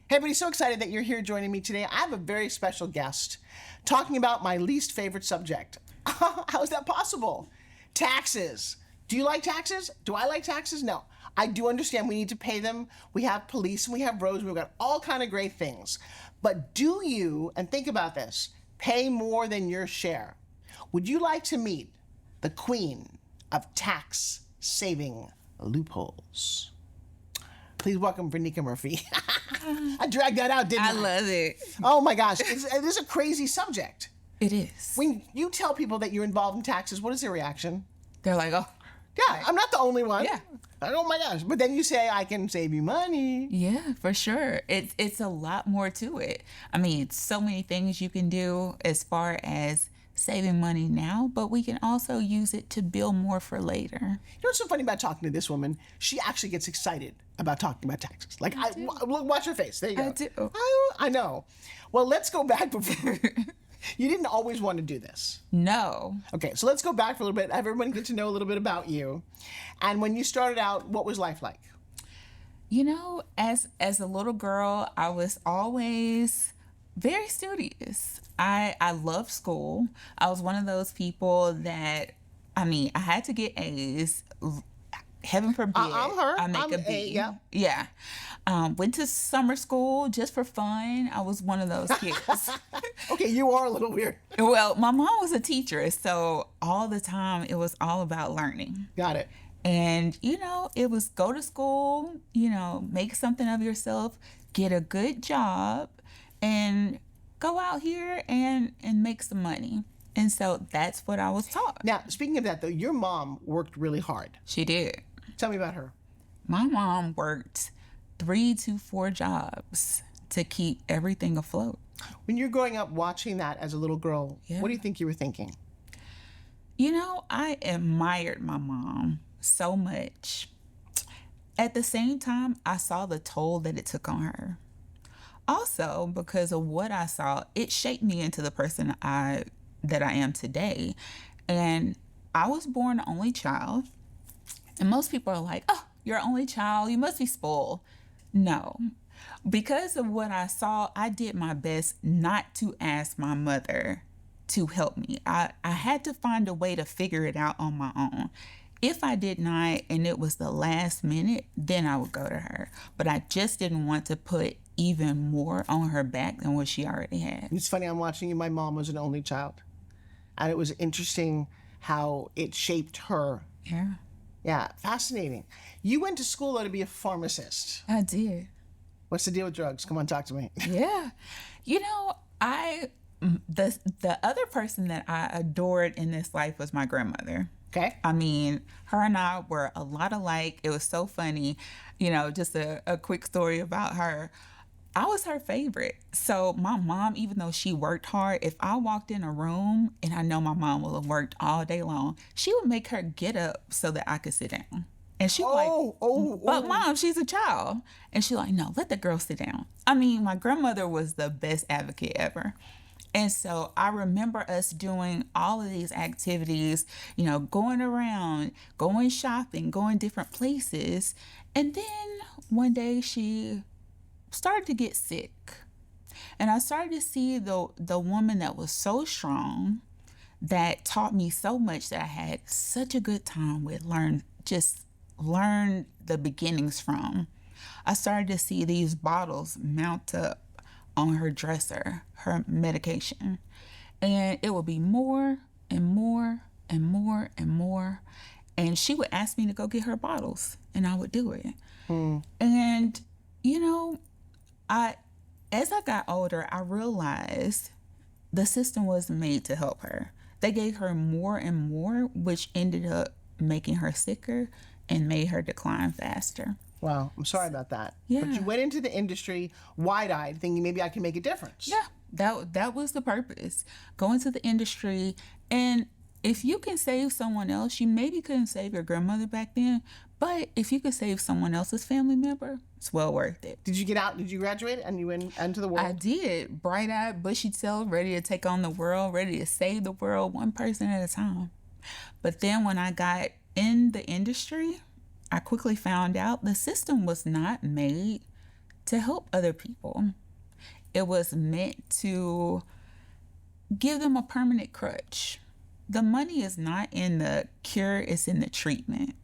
Hey, everybody, so excited that you're here joining me today. I have a very special guest talking about my least favorite subject. How is that possible? Taxes. Do you like taxes? Do I like taxes? No. I do understand we need to pay them. We have police and we have roads. We've got all kind of great things. But do you, and think about this, pay more than your share? Would you like to meet the Queen of Tax-Saving Loopholes? Please welcome Verneka Murphy. I dragged that out, didn't I? I love it. Oh my gosh, it is a crazy subject. It is. When you tell people that you're involved in taxes, what is their reaction? They're like, oh. Yeah, I'm not the only one. Yeah. Oh my gosh. But then you say, I can save you money. Yeah, for sure. It's a lot more to it. I mean, so many things you can do as far as saving money now, but we can also use it to build more for later. You know what's so funny about talking to this woman? She actually gets excited about talking about taxes. Like, look, watch her face. There you go. I do. I know. Well, let's go back before. You didn't always want to do this. No. Okay, so let's go back for a little bit. Have everyone get to know a little bit about you. And when you started out, what was life like? You know, as a little girl, I was always very studious. I loved school. I was one of those people that, I mean, I had to get A's. Heaven forbid I'm her. I make I'm a B. yeah. Yeah. Went to summer school just for fun. I was one of those kids. Okay, you are a little weird. Well, my mom was a teacher, so all the time it was all about learning. Got it. And, you know, it was go to school, you know, make something of yourself, get a good job, and go out here and make some money. And so that's what I was taught. Now, speaking of that, though, your mom worked really hard. She did. Tell me about her. My mom worked 3 to 4 jobs to keep everything afloat. When you're growing up watching that as a little girl, Yeah. what do you think you were thinking? You know, I admired my mom so much. At the same time, I saw the toll that it took on her. Also, because of what I saw, it shaped me into the person that I am today. And I was born an only child. And most people are like, oh, you're an only child, you must be spoiled. No. Because of what I saw, I did my best not to ask my mother to help me. I had to find a way to figure it out on my own. If I did not, and it was the last minute, then I would go to her. But I just didn't want to put even more on her back than what she already had. It's funny, I'm watching you. My mom was an only child. And it was interesting how it shaped her. Yeah, Yeah, fascinating. You went to school, though, to be a pharmacist. I did. What's the deal with drugs? Come on, talk to me. Yeah. You know, the other person that I adored in this life was my grandmother. Okay. I mean, her and I were a lot alike. It was so funny. You know, just a quick story about her. I was her favorite. So my mom, even though she worked hard, if I walked in a room and I know my mom will have worked all day long, she would make her get up so that I could sit down. And she but Mom, she's a child. And she like, no, let the girl sit down. I mean, my grandmother was the best advocate ever. And so I remember us doing all of these activities, you know, going around, going shopping, going different places. And then one day she started to get sick. And I started to see the woman that was so strong, that taught me so much, that I had such a good time with, learn the beginnings from. I started to see these bottles mount up on her dresser, her medication. And it would be more and more and more and more. And she would ask me to go get her bottles, and I would do it. And, you know, as I got older, I realized the system was made to help her. They gave her more and more, which ended up making her sicker and made her decline faster. Wow, I'm sorry about that. Yeah. But you went into the industry wide-eyed, thinking maybe I can make a difference. Yeah, that was the purpose. Go into the industry, and if you can save someone else, you maybe couldn't save your grandmother back then, but if you could save someone else's family member, it's well worth it. Did you get out? Did you graduate and you went into the world? I did. Bright-eyed, bushy-tailed, ready to take on the world, ready to save the world one person at a time. But then when I got in the industry, I quickly found out the system was not made to help other people. It was meant to give them a permanent crutch. The money is not in the cure, it's in the treatment.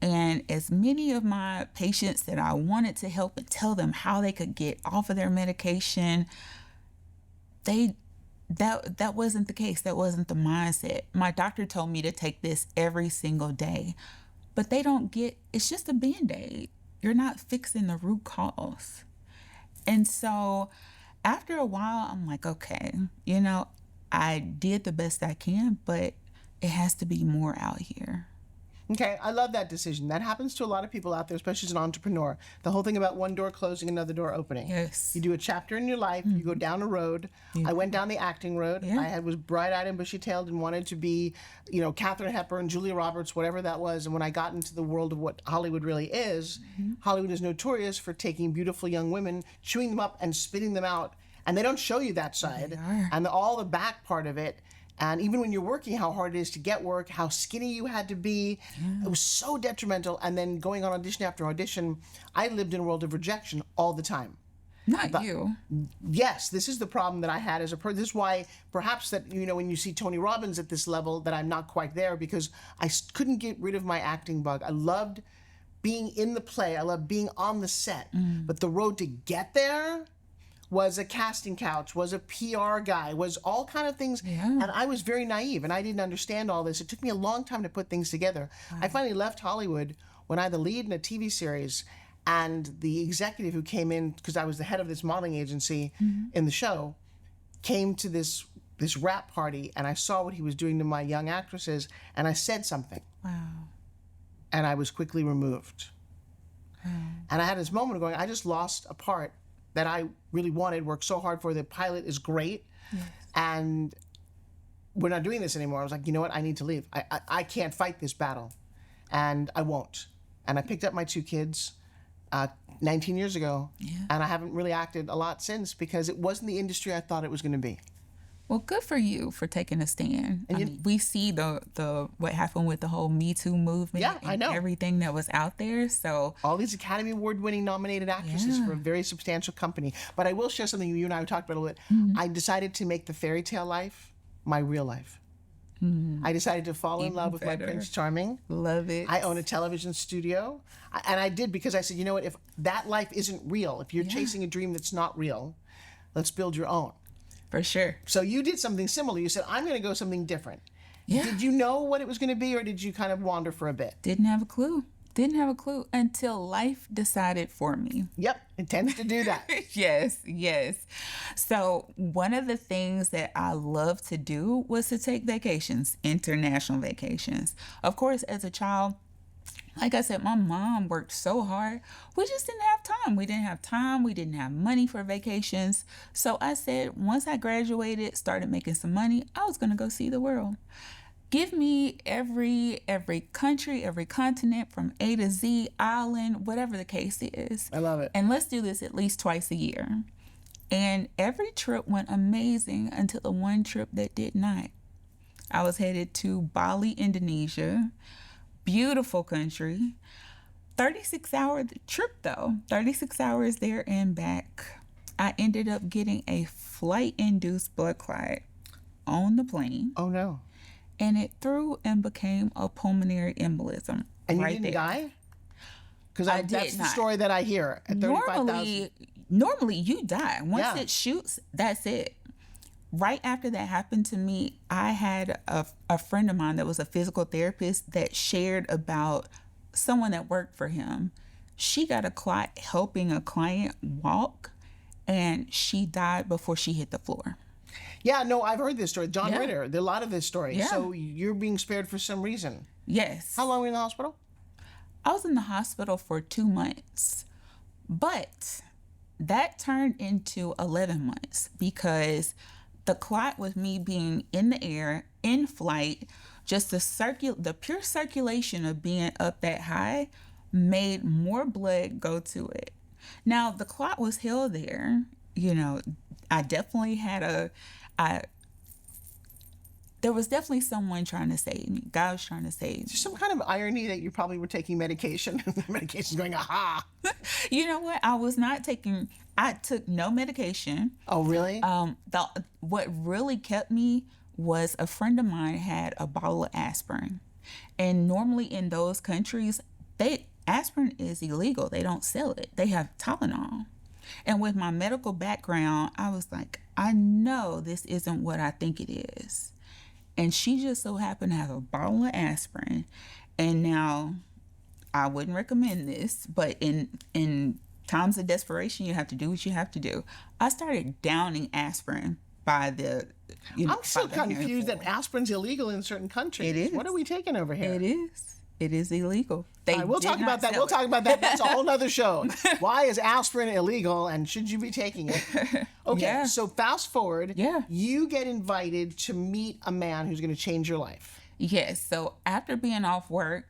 And as many of my patients that I wanted to help and tell them how they could get off of their medication, that wasn't the case. That wasn't the mindset. My doctor told me to take this every single day, but they don't get, it's just a Band-Aid. You're not fixing the root cause. And so after a while, I'm like, okay, I did the best I can, but it has to be more out here. Okay, I love that decision. That happens to a lot of people out there, especially as an entrepreneur. The whole thing about one door closing, another door opening. Yes. You do a chapter in your life, you go down a road. I went down the acting road. Yeah. I was bright-eyed and bushy-tailed and wanted to be, Katharine Hepburn, Julia Roberts, whatever that was. And when I got into the world of what Hollywood really is, Hollywood is notorious for taking beautiful young women, chewing them up and spitting them out. And they don't show you that side. And all the back part of it. And even when you're working, how hard it is to get work, how skinny you had to be. It was so detrimental. And then going on audition after audition, I lived in a world of rejection all the time. Not you. Yes, this is the problem that I had as a person. This is why perhaps that, when you see Tony Robbins at this level, that I'm not quite there, because I couldn't get rid of my acting bug. I loved being in the play. I loved being on the set. But the road to get there was a casting couch, was a PR guy, was all kind of things. And I was very naive and I didn't understand all this. It took me a long time to put things together. I finally left Hollywood when I had the lead in a TV series, and the executive who came in, because I was the head of this modeling agency in the show, came to this rap party, and I saw what he was doing to my young actresses, and I said something. Wow. And I was quickly removed. And I had this moment of going, I just lost a part that I really wanted, worked so hard for. The pilot is great. And we're not doing this anymore. I was like, you know what? I need to leave. I can't fight this battle. And I won't. And I picked up my two kids 19 years ago. And I haven't really acted a lot since, because it wasn't the industry I thought it was going to be. Well, good for you for taking a stand. I mean, we see the what happened with the whole Me Too movement. Yeah, I know. Everything that was out there. So all these Academy Award-winning nominated actresses for a very substantial company. But I will share something you and I talked about a little bit. I decided to make the fairy tale life my real life. I decided to fall in love with my Prince Charming. Love it. I own a television studio. And I did, because I said, you know what, if that life isn't real, if you're chasing a dream that's not real, let's build your own. For sure. So you did something similar. You said, I'm going to go something different. Yeah. Did you know what it was going to be, or did you kind of wander for a bit? Didn't have a clue. Didn't have a clue until life decided for me. Yep, it tends to do that. Yes. So one of the things that I love to do was to take vacations, international vacations. Of course, as a child, like I said, my mom worked so hard. We just didn't have time. We didn't have money for vacations. So I said, once I graduated, started making some money, I was going to go see the world. Give me every country, every continent, from A to Z, island, whatever the case is. I love it. And let's do this at least twice a year. And every trip went amazing until the one trip that did not. I was headed to Bali, Indonesia. Beautiful country. 36-hour trip though. 36 hours there and back. I ended up getting a flight-induced blood clot on the plane. Oh no. And it threw and became a pulmonary embolism. And you right didn't there. die? Because that's the story that I hear at 35,000. Normally you die. Once Yeah. it shoots, that's it. Right after that happened to me, I had a friend of mine that was a physical therapist that shared about someone that worked for him. She got a clot helping a client walk, and she died before she hit the floor. Yeah, no, I've heard this story. John Ritter, a lot of this story. Yeah. So you're being spared for some reason. Yes. How long were you in the hospital? I was in the hospital for 2 months, but that turned into 11 months because the clot with me being in the air, in flight, just the pure circulation of being up that high made more blood go to it. Now, the clot was held there. I definitely had there was definitely someone trying to save me. God was trying to save me. There's some kind of irony that you probably were taking medication and the medication's going, aha. You know what? I took no medication. Oh, really? What really kept me was a friend of mine had a bottle of aspirin. And normally in those countries, aspirin is illegal. They don't sell it. They have Tylenol. And with my medical background, I was like, I know this isn't what I think it is. And she just so happened to have a bottle of aspirin. And now, I wouldn't recommend this, but in times of desperation, you have to do what you have to do. I started downing aspirin by the I'm still confused that aspirin's illegal in certain countries. It is. What are we taking over here? It is. It is illegal. All right, we'll talk about that. We'll talk about that. That's a whole nother show. Why is aspirin illegal and should you be taking it? Okay, Yeah. so fast forward. Yeah. You get invited to meet a man who's going to change your life. Yes. So after being off work,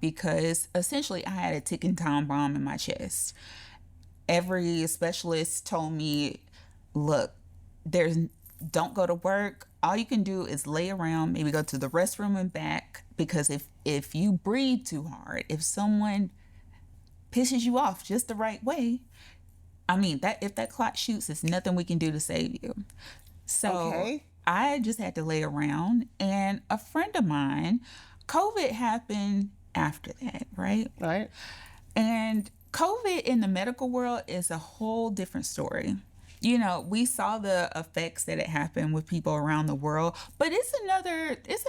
because essentially I had a ticking time bomb in my chest, every specialist told me, look, don't go to work. All you can do is lay around, maybe go to the restroom and back, because if you breathe too hard, if someone pisses you off just the right way, I mean, that if that clock shoots, there's nothing we can do to save you. So Okay. I just had to lay around, and a friend of mine, COVID happened after that, right? Right. And COVID in the medical world is a whole different story. You know, we saw the effects that it happened with people around the world, but it's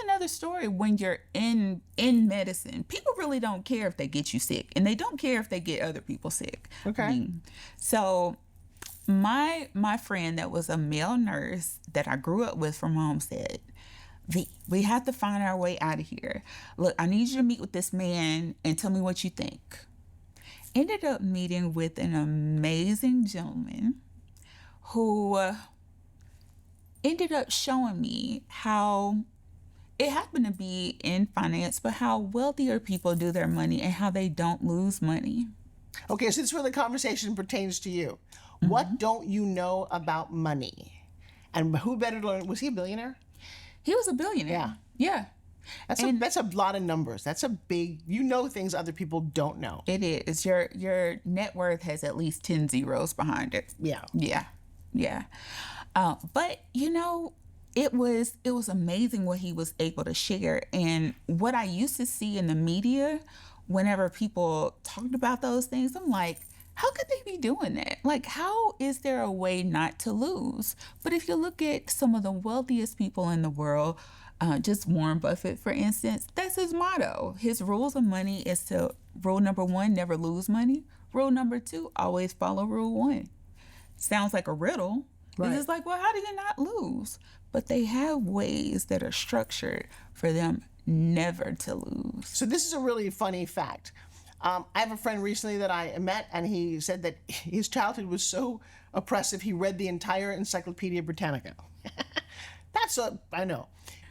another story when you're in medicine. People really don't care if they get you sick, and they don't care if they get other people sick. Okay. So my friend that was a male nurse that I grew up with from home said, we have to find our way out of here. Look, I need you to meet with this man and tell me what you think. Ended up meeting with an amazing gentleman who ended up showing me how it happened to be in finance, but how wealthier people do their money and how they don't lose money. Okay, so this is where the conversation pertains to you. What don't you know about money? And who better to learn? Was he a billionaire? He was a billionaire. Yeah. That's a lot of numbers. That's a big, you know, things other people don't know. It is. Your net worth has at least 10 zeros behind it. Yeah. Yeah. But you know, it was amazing what he was able to share. And what I used to see in the media, whenever people talked about those things, I'm like, how could they be doing that? Like, how is there a way not to lose? But if you look at some of the wealthiest people in the world, just Warren Buffett, for instance, that's his motto. His rules of money is rule number 1, never lose money. Rule number 2, always follow rule 1. Sounds like a riddle. Right. It's like, well, how do you not lose? But they have ways that are structured for them never to lose. So this is a really funny fact. I have a friend recently that I met, and he said that his childhood was so oppressive, he read the entire Encyclopedia Britannica. I know.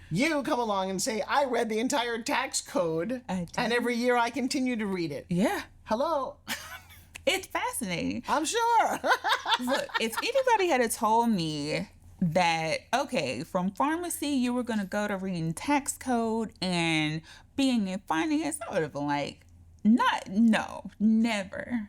You come along and say, I read the entire tax code, I did. and every year I continue to read it. Yeah. Hello. It's fascinating. I'm sure. Look, if anybody had told me that, okay, from pharmacy, you were going to go to reading tax code and being in finance, I would have been like, no, never.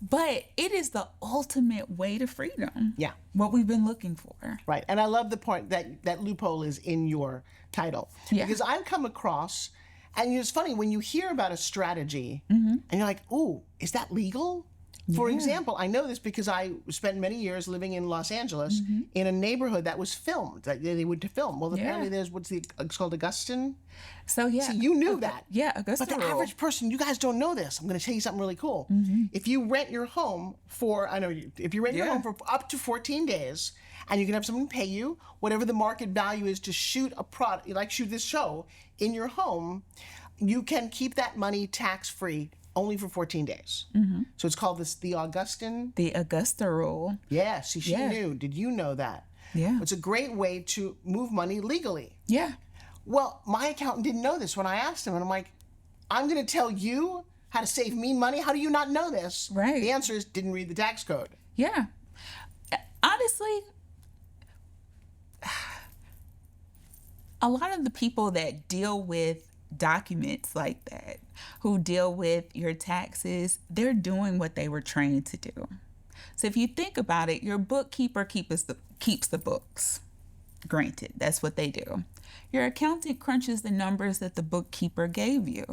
But it is the ultimate way to freedom. Yeah. What we've been looking for. Right. And I love the point that loophole is in your title. Yeah. Because I've come across, and it's funny, when you hear about a strategy, Mm-hmm. and you're like, ooh, is that legal? For example, I know this because I spent many years living in Los Angeles in a neighborhood that was filmed, that they would to film. Well, apparently there's it's called Augustin. So, yeah. See, you knew that. Yeah, Augusta But the rule. average person, you guys don't know this. I'm going to tell you something really cool. If you rent your home if you rent your home for up to 14 days, and you can have someone pay you whatever the market value is to shoot a product, like shoot this show in your home, you can keep that money tax-free only for 14 days. So it's called the Augustin. The Augusta rule. Yeah, see, she Yeah. knew. Did you know that? Yeah. It's a great way to move money legally. Yeah. Well, my accountant didn't know this when I asked him, and I'm like, I'm going to tell you how to save me money. How do you not know this? Right. The answer is didn't read the tax code. Yeah. Honestly, a lot of the people that deal with documents like that, who deal with your taxes, they're doing what they were trained to do. So if you think about it, your bookkeeper keeps the books. Granted, that's what they do. Your accountant crunches the numbers that the bookkeeper gave you.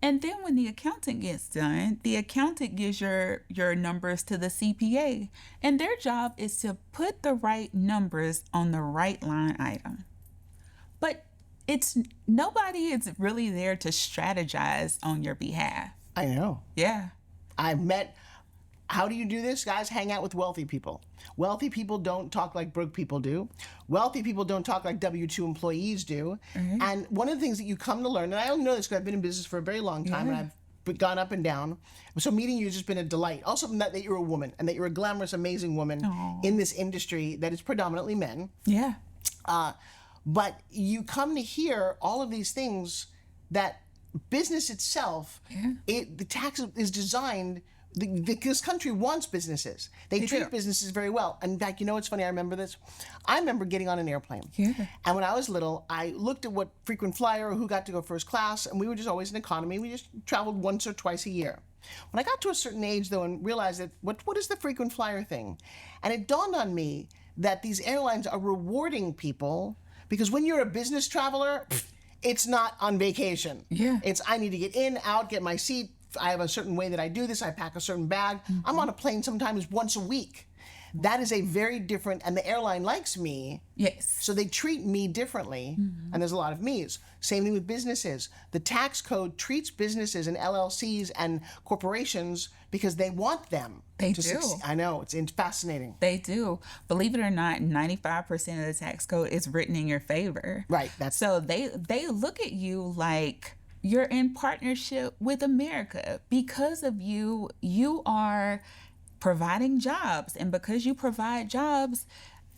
And then when the accountant gets done, the accountant gives your numbers to the CPA. And their job is to put the right numbers on the right line item. But nobody is really there to strategize on your behalf. I know. Yeah. How do you do this, guys? Hang out with wealthy people. Wealthy people don't talk like broke people do. Wealthy people don't talk like W-2 employees do. Mm-hmm. And one of the things that you come to learn, and I only know this because I've been in business for a very long time, and I've gone up and down. So meeting you has just been a delight. Also, that you're a woman and that you're a glamorous, amazing woman in this industry that is predominantly men. Yeah. But you come to hear all of these things that business itself, the tax is designed. This country wants businesses. They treat businesses very well. In fact, you know what's funny? I remember this. I remember getting on an airplane. Yeah. And when I was little, I looked at what frequent flyer or who got to go first class, and we were just always in economy. We just traveled once or twice a year. When I got to a certain age, though, and realized that what is the frequent flyer thing? And it dawned on me that these airlines are rewarding people because when you're a business traveler, it's not on vacation. Yeah. It's I need to get in, out, get my seat. I have a certain way that I do this. I pack a certain bag. Mm-hmm. I'm on a plane sometimes once a week. That is a very different, and the airline likes me. Yes. So they treat me differently, and there's a lot of me's. Same thing with businesses. The tax code treats businesses and LLCs and corporations because they want them. They do. Succeed. I know, it's fascinating. They do. Believe it or not, 95% of the tax code is written in your favor. Right. So they look at you like you're in partnership with America. Because of you, you are providing jobs. And because you provide jobs,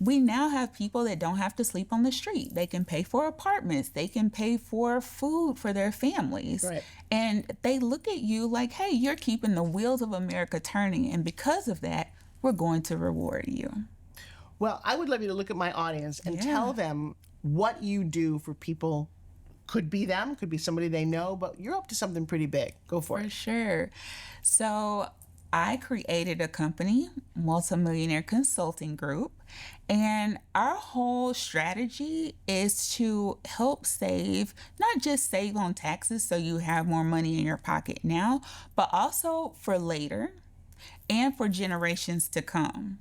we now have people that don't have to sleep on the street. They can pay for apartments. They can pay for food for their families. Right. And they look at you like, hey, you're keeping the wheels of America turning. And because of that, we're going to reward you. Well, I would love you to look at my audience and tell them what you do for people. Could be them, could be somebody they know, but you're up to something pretty big. Go for it. For sure. So I created a company, Multimillionaire Consulting Group, and our whole strategy is to help save, not just save on taxes so you have more money in your pocket now, but also for later and for generations to come.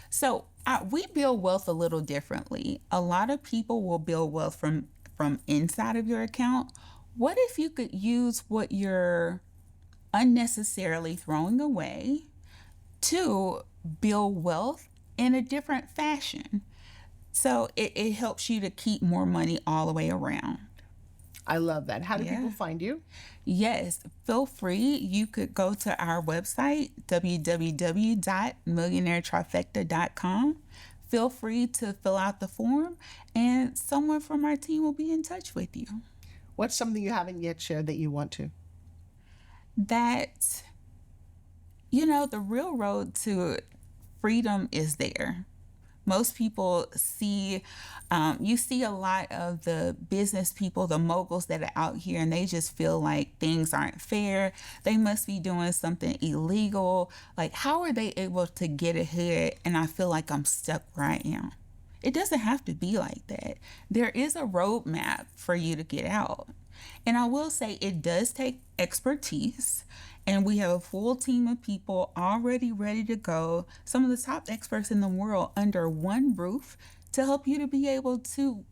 So we build wealth a little differently. A lot of people will build wealth from inside of your account. What if you could use what you're unnecessarily throwing away to build wealth in a different fashion? So it helps you to keep more money all the way around. I love that. How do people find you? Yes, feel free. You could go to our website, www.millionairetrifecta.com. Feel free to fill out the form, and someone from our team will be in touch with you. What's something you haven't yet shared that you want to? That, the real road to freedom is there. Most people see, you see a lot of the business people, the moguls that are out here, and they just feel like things aren't fair. They must be doing something illegal. Like, how are they able to get ahead? And I feel like I'm stuck where I am. It doesn't have to be like that. There is a roadmap for you to get out. And I will say it does take expertise. And we have a full team of people already ready to go, some of the top experts in the world under one roof to help you to be able to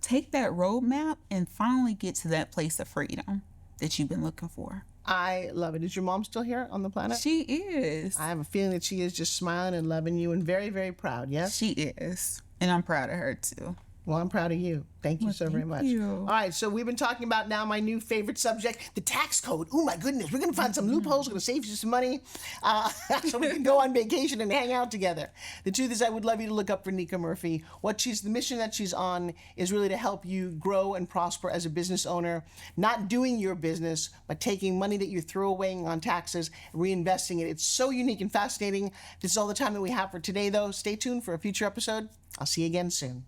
take that roadmap and finally get to that place of freedom that you've been looking for. I love it. Is your mom still here on the planet? She is. I have a feeling that she is just smiling and loving you and very, very proud, yes? She is. And I'm proud of her too. Well, I'm proud of you. Thank you so very much. Thank you. All right, so we've been talking about now my new favorite subject, the tax code. Oh, my goodness. We're going to find some loopholes. We're going to save you some money so we can go on vacation and hang out together. The truth is, I would love you to look up Verneka Murphy. The mission that she's on is really to help you grow and prosper as a business owner, not doing your business, but taking money that you throw away on taxes, reinvesting it. It's so unique and fascinating. This is all the time that we have for today, though. Stay tuned for a future episode. I'll see you again soon.